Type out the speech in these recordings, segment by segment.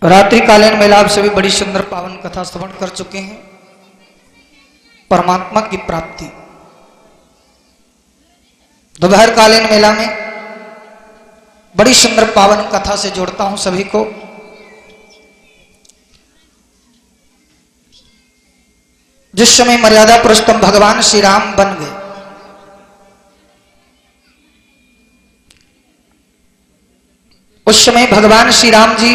रात्रि कालीन मेला आप सभी बड़ी सुंदर पावन कथा श्रवण कर चुके हैं। परमात्मा की प्राप्ति दोपहर कालीन मेला में बड़ी सुंदर पावन कथा से जोड़ता हूं सभी को। जिस समय मर्यादा पुरुषोत्तम भगवान श्री राम बन गए, उस समय भगवान श्री राम जी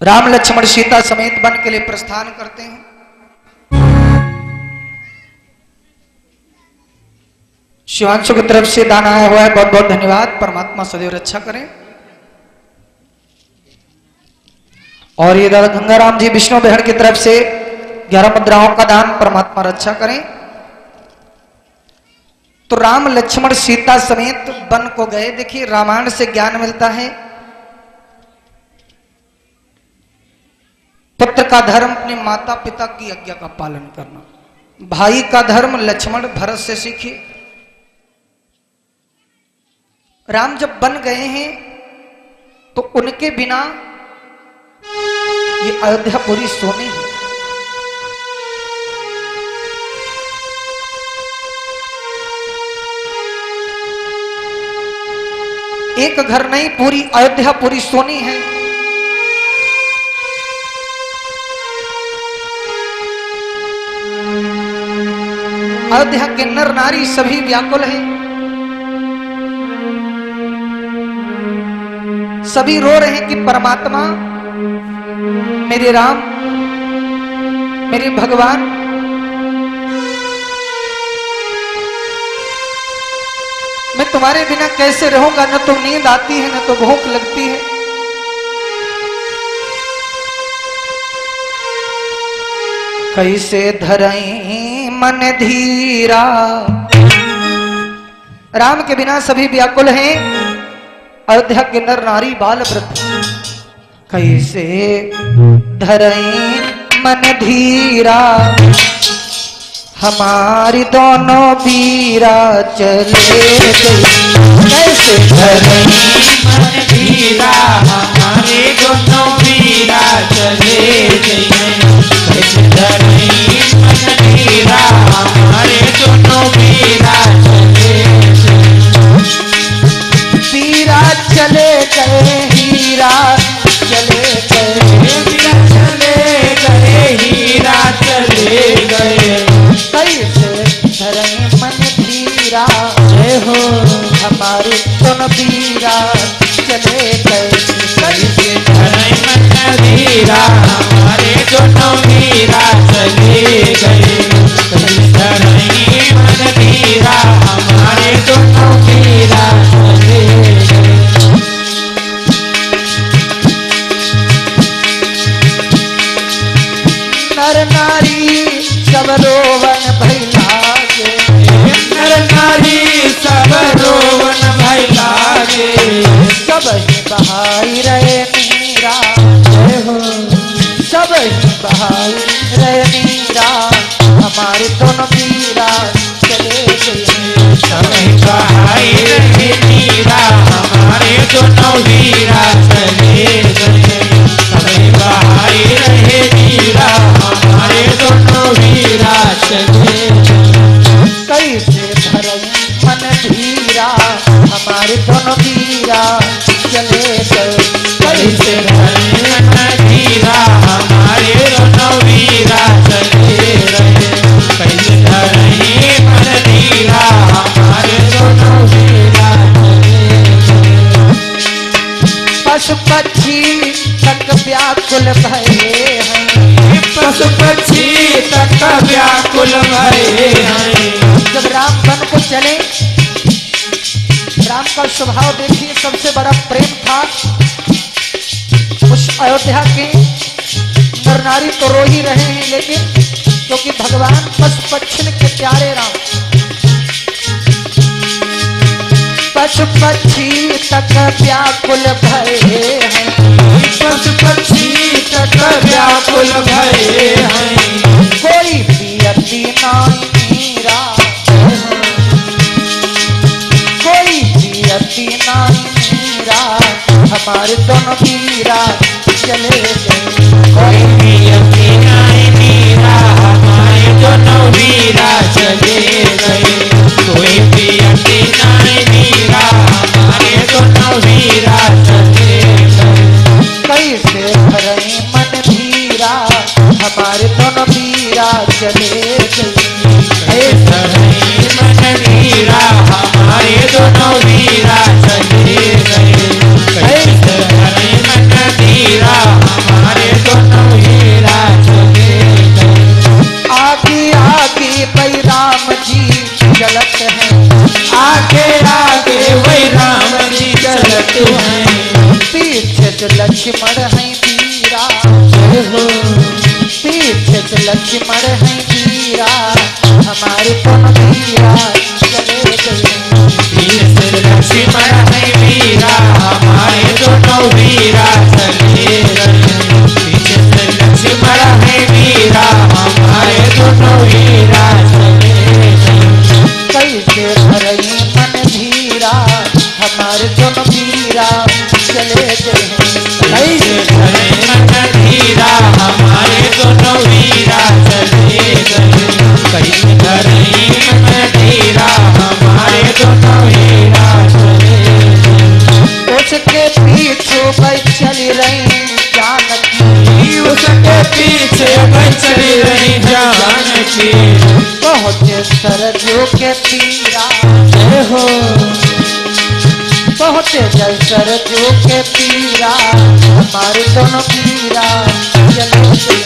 राम लक्ष्मण सीता समेत वन के लिए प्रस्थान करते हैं। शिवांशु की तरफ से दान आया हुआ है, बहुत बहुत धन्यवाद। परमात्मा सदैव रक्षा करें। और ये दादा गंगाराम जी विष्णु बहन की तरफ से 11 मुद्राओं का दान, परमात्मा रक्षा करें। तो राम लक्ष्मण सीता समेत वन को गए। देखिए रामायण से ज्ञान मिलता है, पुत्र का धर्म अपने माता पिता की आज्ञा का पालन करना, भाई का धर्म लक्ष्मण भरत से सीखिए। राम जब बन गए हैं तो उनके बिना ये अयोध्या पूरी सोनी है। एक घर नहीं, पूरी अयोध्या पूरी सोनी है। अयोध्या के नर नारी सभी व्याकुल हैं, सभी रो रहे हैं कि परमात्मा, मेरे राम, मेरे भगवान, मैं तुम्हारे बिना कैसे रहूंगा। न तो नींद आती है, न तो भूख लगती है। कैसे धरई मन धीरा। राम के बिना सभी व्याकुल हैं, अयोध्या के नर नारी बाल वृद्ध। कैसे धरई मन धीरा, हमारी दोनों वीरा चले गई। कैसे धरई मन धीरा, हमारे दोनों वीरा चले गए। कैसे धरई मन धीरा, हमारे दोनों वीरा चले गए। वीरा चले गए, हीरा चले गए, वीरा चले गए, हीरा चले गए। कैसे धरई मन धीरा, जय हो हमारे दोनों वीरा चले गए। कैसे धरई मन धीरा, हमारे दोनों वीरा चले गए। कैसे धरई मन धीरा, हमारे दोनों वीरा चले गए। नर नारी सब रोवन भैला गे, नर नारी सब रोवन भैला गे। सब ही बहाई रहे मीरा, जय हो सब ही बहाई रहे मीरा, हमारे दोनों वीरा चले गए। समय बहाई रहे मीरा, हमारे दोनों वीरा चले गए। समय बहाई रहे मीरा, हमारे दोनों वीरा चले गए। कैसे धरई मन धीरा, हमारे दोनों वीरा चले गए। कैसे धरई मन धीरा, हमारे दोनों वीरा चले गए। कैसे धरई मन धीरा, हमारे दोनों वीरा चले गए। पशु पक्षी तक व्याकुल भये हैं, पशु पक्षी तक व्याकुल भये हैं। जब राम वन को चले, राम का स्वभाव देखिए, सबसे बड़ा प्रेम था। उस अयोध्या के नर नारी तो रो ही रहे हैं, लेकिन क्योंकि भगवान पशु पक्षी के प्यारे राम, पशु पक्षी तक व्याकुल भये हैं। पशु पक्षी तक व्याकुल भये हैं। कोई पियती नाई मीरा, कोई पियती नाई मीरा हमारे दोनों वीरा चले गए। कोई भी यकीन नहीं मीरा हमारे दोनों वीरा चले गए। कोई भी यकीन नहीं मीरा हमारे दोनों वीरा चले गए। कैसे भरे मन धीरा हमारे दोनों वीरा चले गए। ऐसा नहीं मन वीरा हमारे दोनों वीरा चले गए। ऐसा नहीं मन वीरा हमारे दोनों वीरा चले गए। आगे आगे वही राम जी चलत हैं। आगे आगे वही राम जी चलत हैं। पीछे से लक्ष्मण हैं वीरा पीछे से लक्ष्मण हैं वीरा हमारे दोनों वीरा चले गए। पीछे लक्ष्मण है वीरा हमारे दोनों वीरा चले गए। पीछे लक्ष्मण है वीरा हमारे दोनों वीरा चले गए। कैसे भरई मन धीरा हमारे दोनों वीरा चले गए। कैसे भरे मन धीरा हमारे दोनों वीरा चले गए। कैसे भरे मन धीरा हमारे दोनों वीरा चले गए। उसके पीछे भाई चली रही जानकी। उसके पीछे मैं चली रही जानकी। पहुँचे सरजू के तीरा जय हो पहुँचे जय सरजू के तीरा हमारे दोनों वीरा चले गए।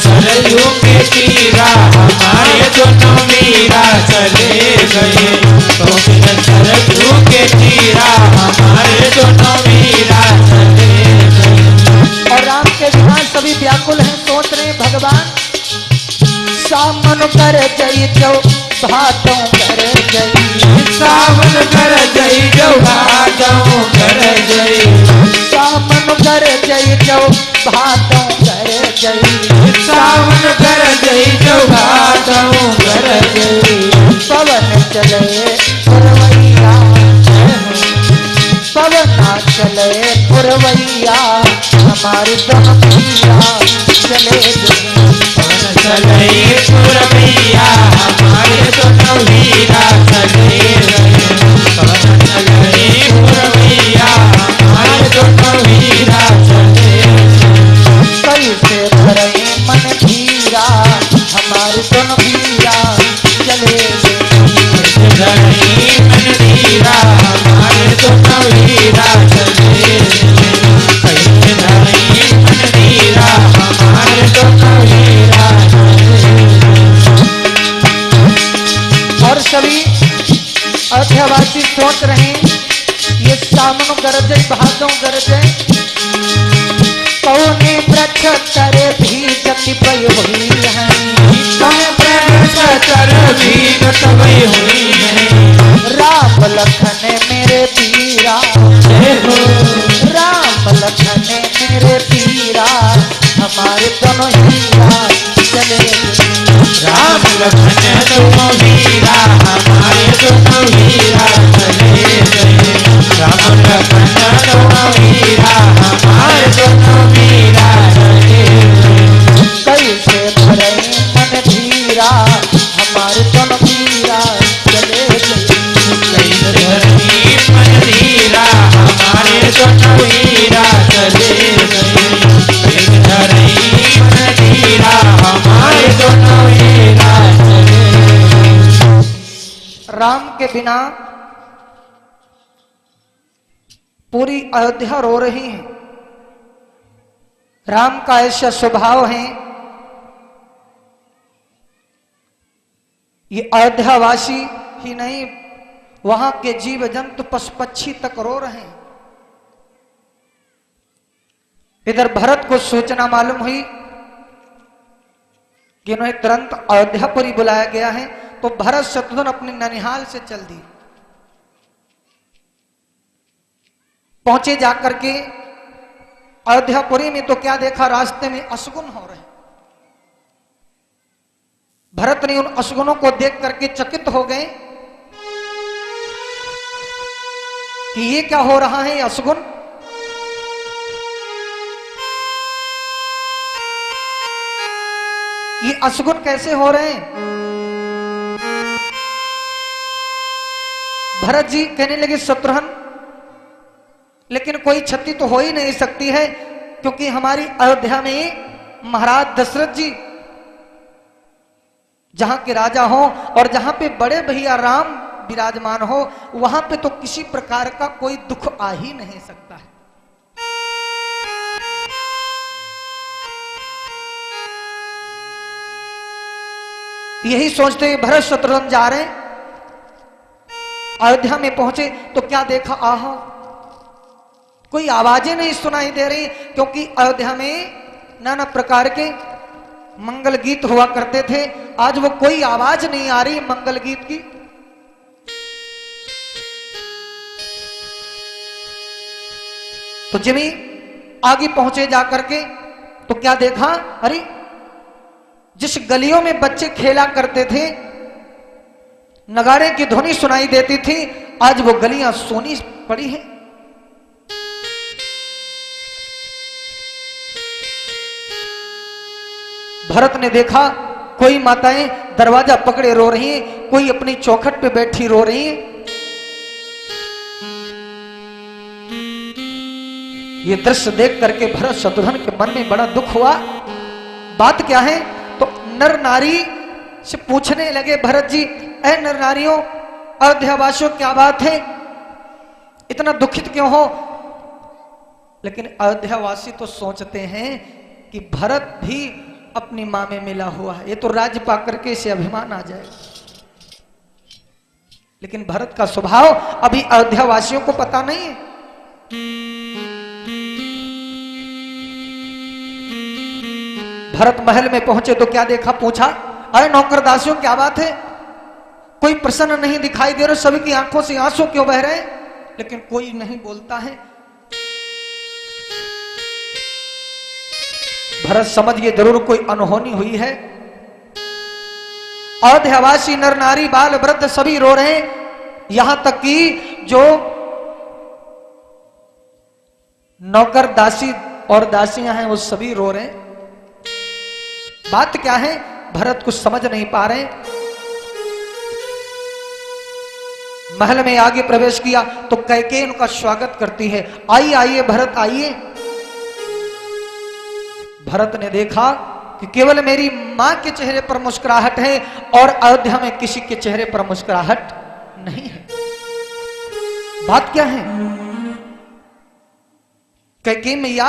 सरयू के तीरा हमारे दोनों वीरा चले गए। सरयू के तीरा हमारे दोनों वीरा चले गए। और राम के बिना सभी व्याकुल हैं। सोच रहे भगवान सामन कर जई जो भातों कर जई। सावन कर जई जो भादों कर जई। सामन कर जई जो भातों कर जई। सावन कर जई जो भादों कर जई। पवन चले पुरवैया पवन चले पुरवैया हमारे दोनों वीरा चले गए। चले पुरवैया हमारे दोनों वीरा चले गए। चले पुरवैया हमारे दोनों वीरा चले गए। कैसे भरे मन धीरा हमारे दोनों वीरा चले गए। धरणी मन धीरा हमारे दोनों वीरा चले गए। धरणी मन धीरा हमारे दोनों वीरा चले गए। और सभी अयोध्यावासी सोच रहे ये सामनो गरजे भादों गरजे कौने वृक्ष तरे भी जति पई हुई है। कर भी गतवई हुई है। राम लखन मेरे वीरा राम लखन मेरे वीरा हमारे दोनों हीरा चले गए। राम लखन दोनों वीरा हमारे दोनों वीरा चले गए। राम लखन दोनों वीरा हमारे दोनों वीरा चले गए। कैसे भरे मन धीरा हमारे दोनों वीरा चले गए। कैसे धरणी मन धीरा हमारे दोनों वीरा चले गए। कैसे धरणी मन धीरा हमारे दोनों वीरा चले गए। राम के बिना पूरी अयोध्या रो रही है। राम का ऐसा स्वभाव है ये अयोध्यावासी ही नहीं वहां के जीव जंतु पशु पक्षी तक रो रहे हैं। इधर भरत को सूचना मालूम हुई कि उन्हें तुरंत अयोध्यापुरी बुलाया गया है, तो भरत शत्रुघ्न अपने ननिहाल से चल दिए। पहुंचे जाकर के अयोध्यापुरी में तो क्या देखा, रास्ते में अशगुन हो रहे। भरत ने उन अशगुनों को देख करके चकित हो गए। कि ये क्या हो रहा है, असगुन। ये असगुन कैसे हो रहे हैं? भरत जी कहने लगे शत्रुघ्न, लेकिन कोई क्षति तो हो ही नहीं सकती है, क्योंकि हमारी अयोध्या में महाराज दशरथ जी जहां के राजा हो और जहां पे बड़े भैया राम विराजमान हो, वहां पे तो किसी प्रकार का कोई दुख आ ही नहीं सकता है। यही सोचते हुए भरत शत्रुघ्न जा रहे हैं। अयोध्या में पहुंचे तो क्या देखा, आहा, कोई आवाजें नहीं सुनाई दे रही, क्योंकि अयोध्या में नाना प्रकार के मंगल गीत हुआ करते थे। आज वो कोई आवाज नहीं आ रही मंगल गीत की। तो जिमी आगे पहुंचे जाकर के तो क्या देखा, अरे जिस गलियों में बच्चे खेला करते थे, नगाड़े की ध्वनि सुनाई देती थी, आज वो गलियां सोनी पड़ी हैं। भरत ने देखा कोई माताएं दरवाजा पकड़े रो रही हैं, कोई अपनी चौखट पे बैठी रो रही हैं। ये दृश्य देख करके भरत शत्रुघ्न के मन में बड़ा दुख हुआ। बात क्या है, तो नर नारी से पूछने लगे भरत जी, ऐ नर नारियों, अयोध्यावासियों, क्या बात है, इतना दुखित क्यों हो? लेकिन अयोध्यावासी तो सोचते हैं कि भरत भी अपनी मां में मिला हुआ है, ये तो राज्य पाकर के इसे अभिमान आ जाए। लेकिन भरत का स्वभाव अभी अयोध्यावासियों को पता नहीं है। भरत महल में पहुंचे तो क्या देखा, पूछा, अरे नौकरदासियों, क्या बात है, कोई प्रसन्न नहीं दिखाई दे रहा, सभी की आंखों से आंसू क्यों बह रहे हैं? लेकिन कोई नहीं बोलता है। भरत समझ ये जरूर कोई अनहोनी हुई है। अयोध्यावासी नर नारी बाल वृद्ध सभी रो रहे हैं, यहां तक कि जो नौकर दासी और दासियां हैं वो सभी रो रहे हैं। बात क्या है, भरत कुछ समझ नहीं पा रहे। महल में आगे प्रवेश किया तो कैकेयी उनका स्वागत करती है, आइए आइए भरत आइए। भरत ने देखा कि केवल मेरी मां के चेहरे पर मुस्कुराहट है और अयोध्या में किसी के चेहरे पर मुस्कुराहट नहीं है। बात क्या है? कैकेयी मैया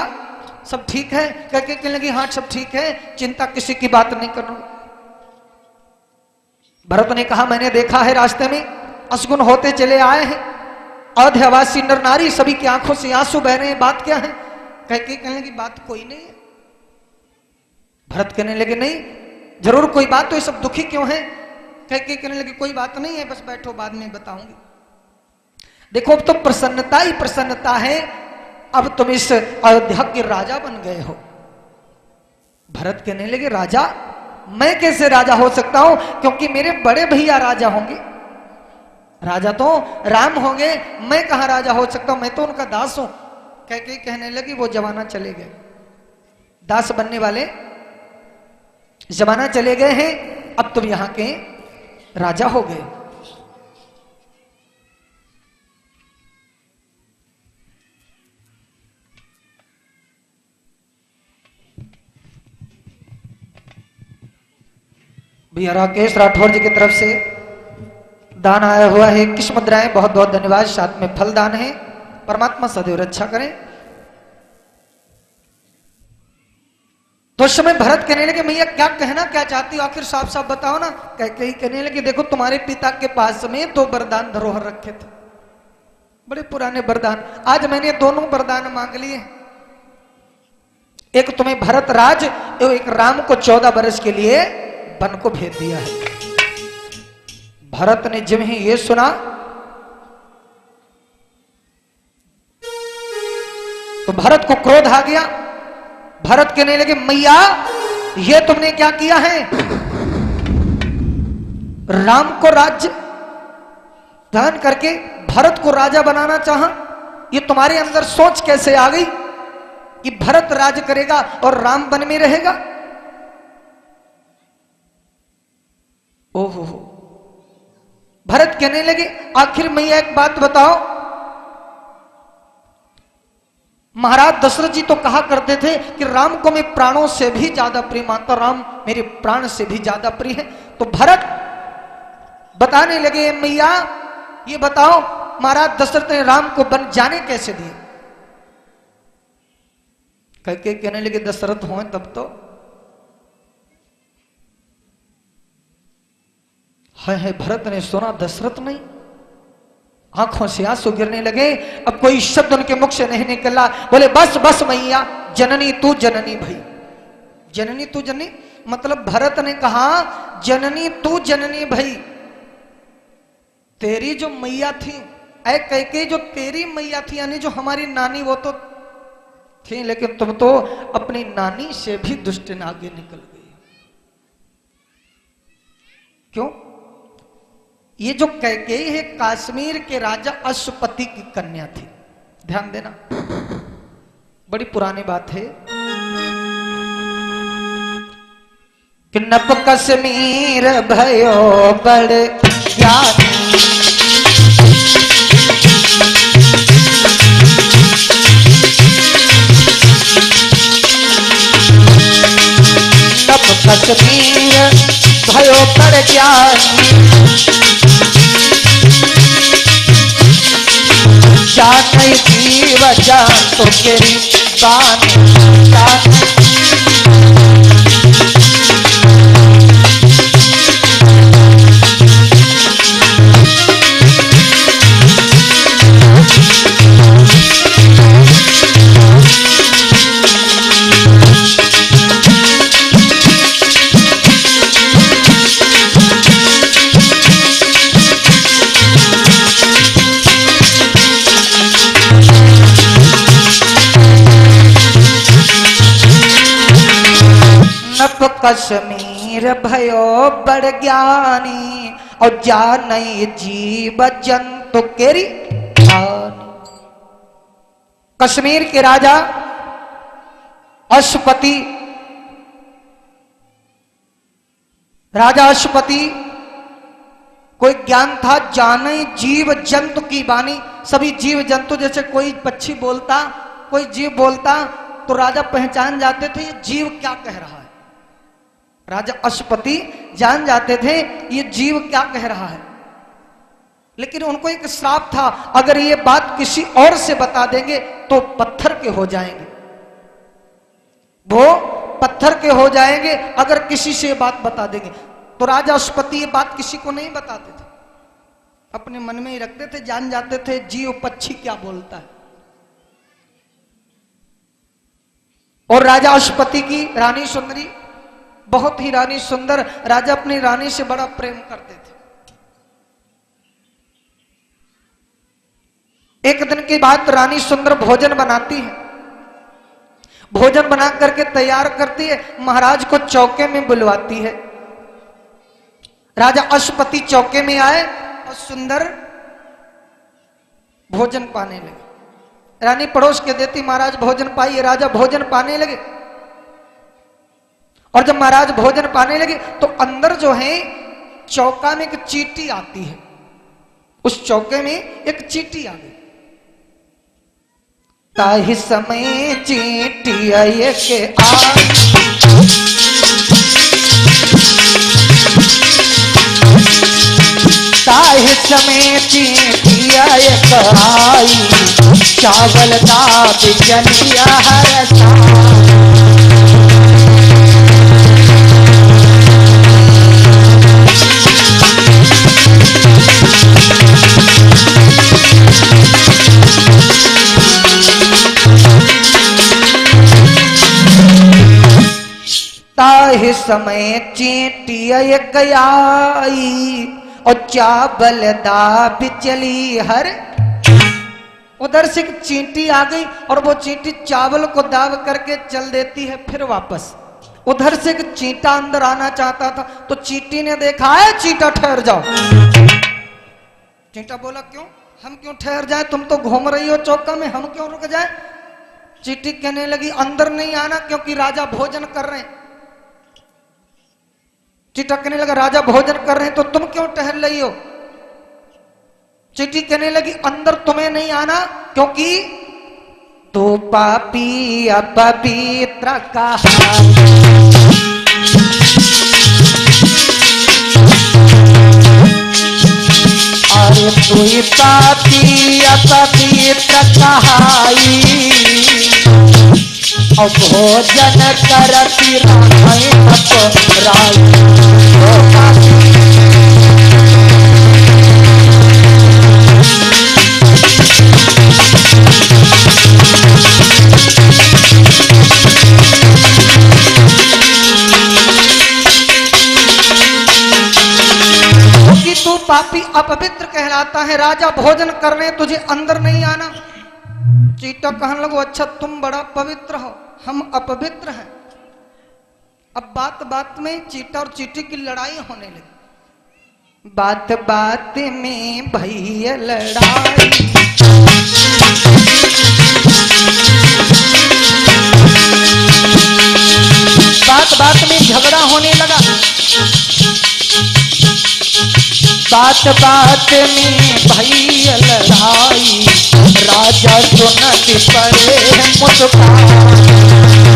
सब ठीक है? कैकेयी कहने लगी, हाँ सब ठीक है, चिंता किसी की बात नहीं करना। भरत ने कहा, मैंने देखा है रास्ते में असगुन होते चले आए हैं, अयोध्यावासी नर नारी सभी की आंखों से आंसू बह रहे हैं, बात क्या है? कैकेयी कहने लगी, बात कोई नहीं है। भरत कहने लगे, नहीं जरूर कोई बात, तो ये सब दुखी क्यों है? कैकेयी कहने लगी, कोई बात नहीं है, बस बैठो, बाद में बताऊंगी। देखो अब तो प्रसन्नता ही प्रसन्नता है, अब तुम इस अयोध्या के राजा बन गए हो। भरत कहने लगे, राजा? मैं कैसे राजा हो सकता हूं, क्योंकि मेरे बड़े भैया राजा होंगे, राजा तो राम होंगे, मैं कहां राजा हो सकता हूं, मैं तो उनका दास हूं। कैकेयी कहने लगी, वो जमाना चले गए, दास बनने वाले जमाना चले गए हैं, अब तुम यहां के राजा हो गए। भैया राकेश राठौर जी की तरफ से दान आया हुआ है, 21 मुद्राएं, बहुत बहुत धन्यवाद। साथ में फल दान है, परमात्मा सदैव रक्षा करें। तो उस समय भरत कहने लगे, भैया क्या कहना क्या चाहती हो, आखिर साफ साफ बताओ ना। कैकेयी कहने लगे, देखो तुम्हारे पिता के पास में 2 वरदान धरोहर रखे थे, बड़े पुराने वरदान, आज मैंने दोनों वरदान मांग लिए। एक तुम्हें भरत राज, एक राम को 14 वर्ष के लिए वन को भेज दिया है। भरत ने जब ही ये सुना तो भरत को क्रोध आ गया। भरत कहने लगे, मैया ये तुमने क्या किया है, राम को राज्य दान करके भरत को राजा बनाना चाहा? ये तुम्हारे अंदर सोच कैसे आ गई कि भरत राज करेगा और राम वन में रहेगा? ओहो, भरत कहने लगे आखिर मैया एक बात बताओ, महाराज दशरथ जी तो कहा करते थे कि राम को मैं प्राणों से भी ज्यादा प्रिय मानता, राम मेरे प्राण से भी ज्यादा प्रिय है। तो भरत बताने लगे मैया ये बताओ महाराज दशरथ ने राम को बन जाने कैसे दिए? कह कहने लगे दशरथ हो तब तो है। भरत ने सुना, दशरथ नहीं, आंखों से आंसू गिरने लगे। अब कोई शब्द उनके मुख से नहीं निकला। बोले बस बस मैया, जननी तू जननी भई। जननी तू जननी मतलब भरत ने कहा जननी तू जननी भई, तेरी जो मैया थी ऐ कैकेयी, जो तेरी मैया थी यानी जो हमारी नानी वो तो थी, लेकिन तुम तो अपनी नानी से भी दुष्ट आगे निकल गई। क्यों? ये जो कैकेयी है कश्मीर के राजा अश्वपति की कन्या थी। ध्यान देना, बड़ी पुरानी बात है। कि नप कश्मीर भयो बड़े ज्ञानी, नप कश्मीर भयो बड़े ज्ञानी, जाने जीव जान तो केरी बानी, कश्मीर भयो बड़ ज्ञानी, और जाने जीव जंतु केरी बानी। कश्मीर के राजा अश्वपति, राजा अश्वपति कोई ज्ञान था, जाने जीव जंतु की बानी। सभी जीव जंतु, जैसे कोई पक्षी बोलता, कोई जीव बोलता तो राजा पहचान जाते थे ये जीव क्या कह रहा है। राजा अश्वपति जान जाते थे ये जीव क्या कह रहा है। लेकिन उनको एक श्राप था, अगर ये बात किसी और से बता देंगे तो पत्थर के हो जाएंगे, वो पत्थर के हो जाएंगे अगर किसी से बात बता देंगे। तो राजा अश्वपति ये बात किसी को नहीं बताते थे, अपने मन में ही रखते थे, जान जाते थे जीव पक्षी क्या बोलता है। और राजा अश्वपति की रानी सुंदरी, बहुत ही रानी सुंदर, राजा अपनी रानी से बड़ा प्रेम करते थे। एक दिन की बात, रानी सुंदर भोजन बनाती है, भोजन बना करके तैयार करती है, महाराज को चौके में बुलवाती है। राजा अश्वपति चौके में आए और सुंदर भोजन पाने लगे। रानी पड़ोस के देती, महाराज भोजन पाइए। राजा भोजन पाने लगे, और जब महाराज भोजन पाने लगे तो अंदर जो है चौका में एक चींटी आती है, उस चौके में एक चींटी आ गई। ताहि समय चींटी आए के आई, ताहि समय चींटी आए के आई, चावल दाब जलिया हर सा। ताहि समय चींटी एक आई, और चावल दाब चली हर। उधर से एक चींटी आ गई और वो चींटी चावल को दाब करके चल देती है फिर वापस। उधर से एक चींटा अंदर आना चाहता था तो चींटी ने देखा है, चींटा ठहर जाओ। चींटा बोला क्यों? हम क्यों ठहर जाए, तुम तो घूम रही हो चौका में, हम क्यों रुक जाए। चींटी कहने लगी अंदर नहीं आना क्योंकि राजा भोजन कर रहे हैं। चींटी कहने लगा राजा भोजन कर रहे हैं तो तुम क्यों टहल रही हो। चींटी कहने लगी अंदर तुम्हें नहीं आना क्योंकि तो पापी अपवित्र कहा। अरे तू पापी अपवित्र कहाई और भोजन करती राय अपराई। तू पापी अपवित्र कहलाता है, राजा भोजन करने तुझे अंदर नहीं आना। चींटा कहने लगो अच्छा तुम बड़ा पवित्र हो, हम अपवित्र हैं। अब बात बात में चींटा और चींटी की लड़ाई होने लगी। बात बात में भैया लड़ाई, बात बात में झगड़ा होने लगा। बात बात में भैया लड़ाई, राजा सुनत पड़े मुस्कान।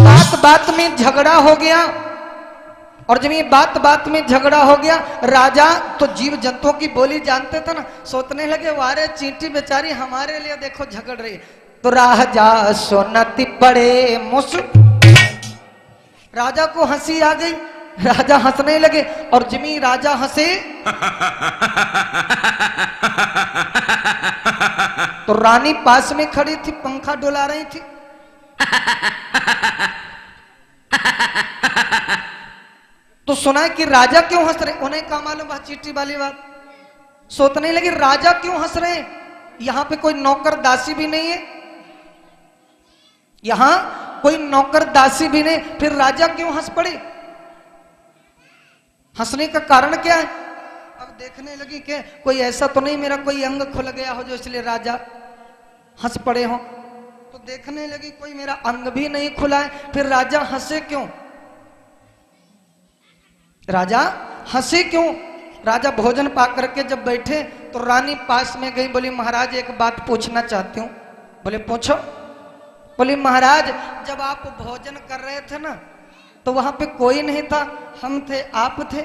बात बात में झगड़ा हो गया और जब ये बात बात में झगड़ा हो गया, राजा तो जीव जंतुओं की बोली जानते थे ना, सोचने लगे वारे चींटी बेचारी हमारे लिए देखो झगड़ रही है। तो राजा सुनती पड़े राजा को हंसी आ गई, राजा हंसने लगे और जिमी राजा हंसे तो रानी पास में खड़ी थी, पंखा डुला रही थी। तो सुना कि राजा क्यों हंस रहे, उन्हें क्या मालूम बात चींटी वाली बात। सोचने लगे राजा क्यों हंस रहे, यहां पे कोई नौकर दासी भी नहीं है, यहां कोई नौकर दासी भी नहीं, फिर राजा क्यों हंस पड़े, हंसने का कारण क्या है। अब देखने लगी कि कोई ऐसा तो नहीं मेरा कोई अंग खुल गया हो जो इसलिए राजा हंस पड़े हो। तो देखने लगी कोई मेरा अंग भी नहीं खुला है, फिर राजा हंसे क्यों, राजा हंसे क्यों। राजा भोजन पा करके जब बैठे तो रानी पास में गई, बोली महाराज एक बात पूछना चाहती हूँ। बोले पूछो। बोली महाराज जब आप भोजन कर रहे थे ना तो वहां पे कोई नहीं था, हम थे आप थे,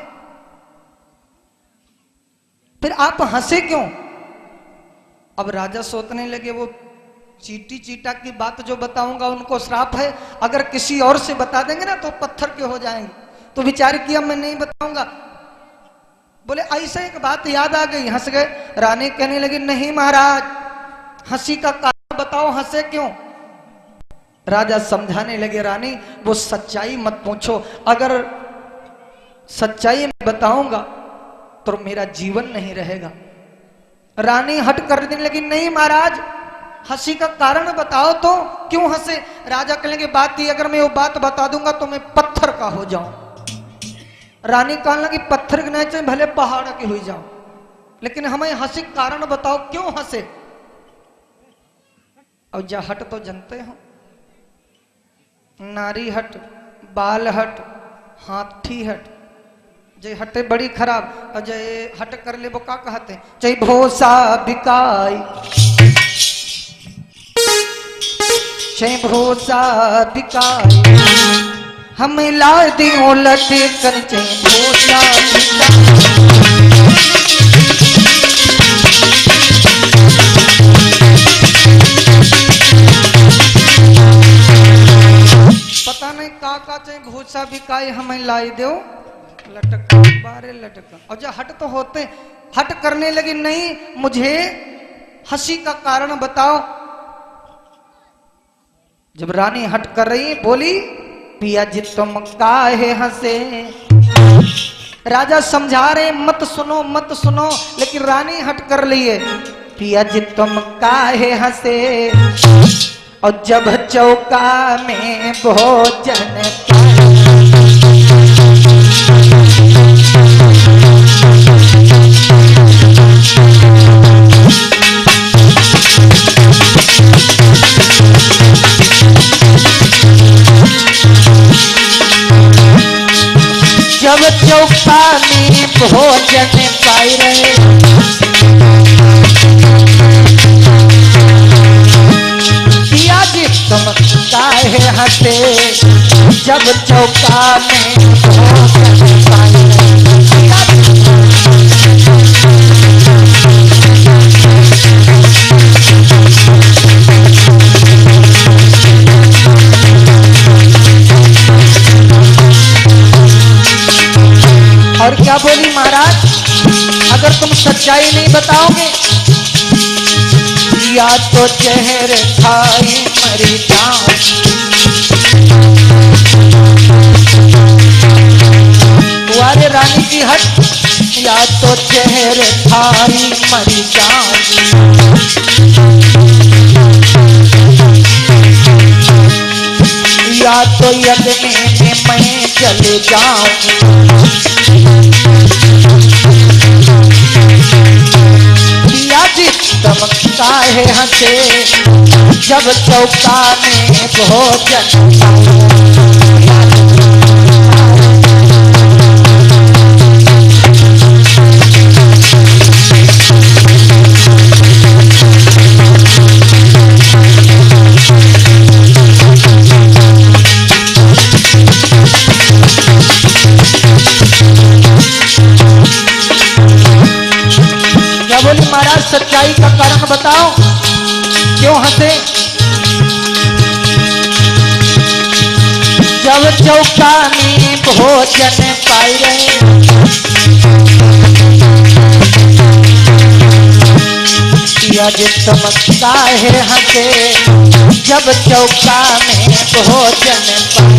फिर आप हंसे क्यों। अब राजा सोचने लगे वो चींटी चींटा की बात जो बताऊंगा उनको श्राप है, अगर किसी और से बता देंगे ना तो पत्थर के हो जाएंगे, तो विचार किया मैं नहीं बताऊंगा। बोले ऐसे एक बात याद आ गई, हंस गए। रानी कहने लगी नहीं महाराज हंसी का कारण बताओ, हंसे क्यों। राजा समझाने लगे रानी वो सच्चाई मत पूछो, अगर सच्चाई मैं बताऊंगा तो मेरा जीवन नहीं रहेगा। रानी हट कर देने लगी नहीं महाराज हंसी का कारण बताओ तो क्यों हंसे। राजा कहने लगे बात ही अगर मैं वो बात बता दूंगा तो मैं पत्थर का हो जाऊं। रानी कहने लगी पत्थर के नहीं चाहिए भले पहाड़ की हुई जाओ, लेकिन हमें हंसी कारण बताओ क्यों हंसे। और जा हट तो जनते हो, नारी हट, बाल हट, हाथी हट, जय हटे बड़ी खराब और जय हट कर ले वो का कहते जय भोसा बिकाई, जय भोसा बिकाई हमें ला दियो लटे कर जय भोसा बिकाई। पता नहीं का चाहे भूसा बिकाई हमें लाई दो लटक बारे लटक। और जब हट तो होते हट करने लगी नहीं मुझे हंसी का कारण बताओ। जब रानी हट कर रही बोली पिया जी तुम काहे हंसे। राजा समझा रहे मत सुनो मत सुनो, लेकिन रानी हट कर ली है। पिया जी तुम काहे हंसे, और जब चौका में भोजन जब चौका में भोजन पाई रहे, पिया जी तुम काहे हंसे, जब चौका में भोजन पाई और क्या बोली महाराज, अगर तुम सच्चाई नहीं बताओगे या तो जहर खाई मरी जाऊं, तुम्हारे रानी की हट, या तो जहर खाई मरी जाऊं, या तो यज्ञ में मैं चले जाऊं, पिया जी तुम काहे हंसे, जब चौका में भोजन बोली महाराज सच्चाई का कारण बताओ, क्यों हंसे, जब चौका में भोजन पाई रहे, पिया जी तुम काहे हंसे, जब चौका में भोजन पाई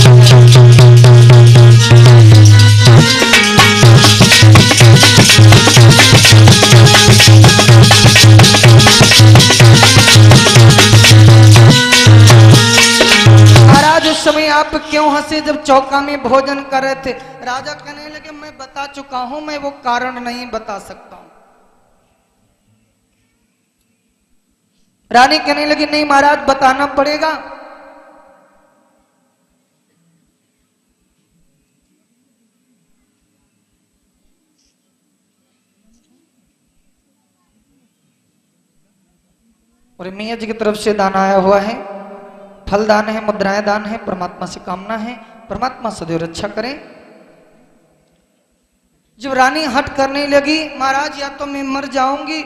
महाराज उस समय आप क्यों हंसे जब चौका में भोजन कर रहे थे। राजा कहने लगे मैं बता चुका हूं, मैं वो कारण नहीं बता सकता हूं। रानी कहने लगी नहीं महाराज बताना पड़ेगा। और मैया जी की तरफ से दान आया हुआ है, फल दान है, मुद्राएं दान है, परमात्मा से कामना है, परमात्मा सदैव रक्षा करें। जब रानी हट करने लगी महाराज या तो मैं मर जाऊंगी,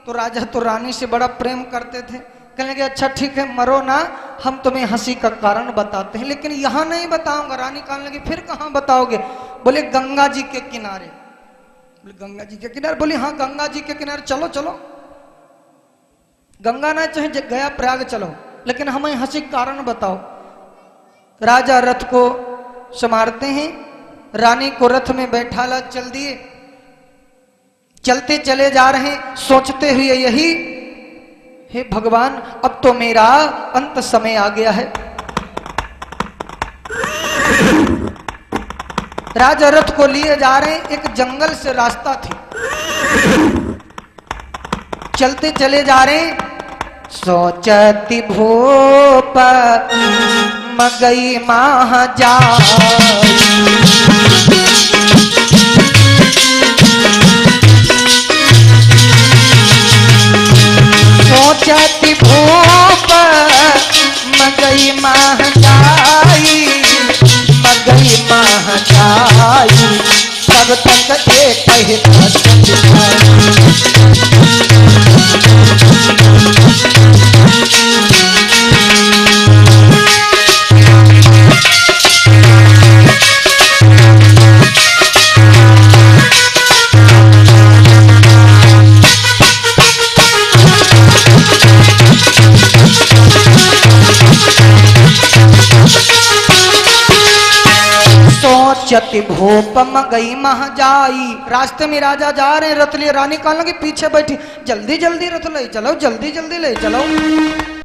तो राजा तो रानी से बड़ा प्रेम करते थे, कहने लगे अच्छा ठीक है मरो ना, हम तुम्हें हंसी का कारण बताते हैं, लेकिन यहां नहीं बताऊंगा। रानी कहने लगी फिर कहां बताओगे? बोले गंगा जी के किनारे। बोले गंगा जी के किनारे? बोले हाँ गंगा जी के किनारे चलो चलो, गंगा ना चाहे गया प्रयाग चलो, लेकिन हमें हंसी कारण बताओ। राजा रथ को संभालते हैं, रानी को रथ में बैठाला चल दिए, चलते चले जा रहे हैं, सोचते हुए यही हे भगवान अब तो मेरा अंत समय आ गया है। राजा रथ को लिए जा रहे हैं, एक जंगल से रास्ता थी, चलते चले जा रहे हैं, सोचती भूप मगई माह जा, सोचती भूप मगई माह जाई, मगई माह जाई, तब तक एक ही पहुंचती भोपम गई मह जाई। रास्ते में राजा जा रहे हैं रथ लिए, रानी कहने लगी पीछे बैठी जल्दी जल्दी रथ ले चलो, जल्दी जल्दी ले चलो।